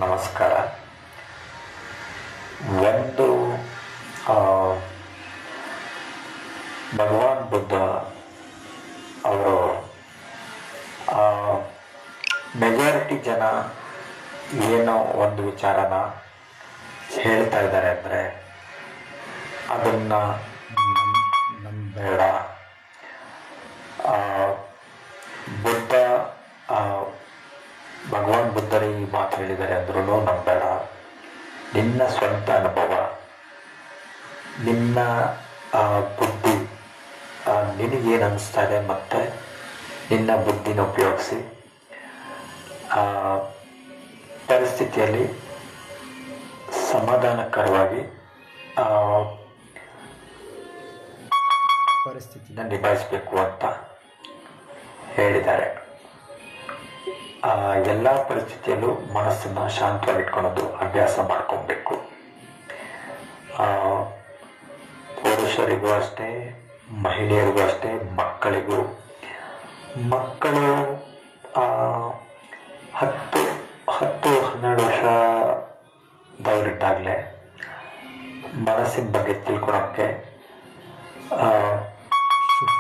ನಮಸ್ಕಾರ. ಒಂದು ಆ, ಭಗವಾನ್ ಬುದ್ಧ ಅವರು ಮೆಜಾರಿಟಿ ಜನ ಏನೋ ಒಂದು ವಿಚಾರನ ಹೇಳ್ತಾ ಇದ್ದಾರೆ ಅಂದರೆ ಅದನ್ನು ನಂಬೇಡ. ಬುದ್ಧ ಭಗವಾನ್ ಬುದ್ಧರು ಈ ಮಾತು ಹೇಳಿದ್ದಾರೆ ಅಂದ್ರೂ ನಂಬೇಡ. ನಿನ್ನ ಸ್ವಂತ ಅನುಭವ, ನಿನ್ನ ಬುದ್ಧಿ, ನಿನಗೇನು ಅನಿಸ್ತಾ ಇದೆ ಮತ್ತು ನಿನ್ನ ಬುದ್ಧಿನ ಉಪಯೋಗಿಸಿ ಪರಿಸ್ಥಿತಿಯಲ್ಲಿ ಸಮಾಧಾನಕರವಾಗಿ ಪರಿಸ್ಥಿತಿನ ನಿಭಾಯಿಸಬೇಕು ಅಂತ ಹೇಳಿದ್ದಾರೆ. ಎಲ್ಲ ಪರಿಸ್ಥಿತಿಯಲ್ಲೂ ಮನಸ್ಸನ್ನು ಶಾಂತವಾಗಿಟ್ಕೊಳ್ಳೋದು ಅಭ್ಯಾಸ ಮಾಡ್ಕೊಬೇಕು. ಪುರುಷರಿಗೂ ಅಷ್ಟೇ, ಮಹಿಳೆಯರಿಗೂ ಅಷ್ಟೇ, ಮಕ್ಕಳು 10-12 ವರ್ಷದವರಿದ್ದಾಗಲೇ ಮನಸ್ಸಿನ ಬಗ್ಗೆ ತಿಳ್ಕೊಳಕ್ಕೆ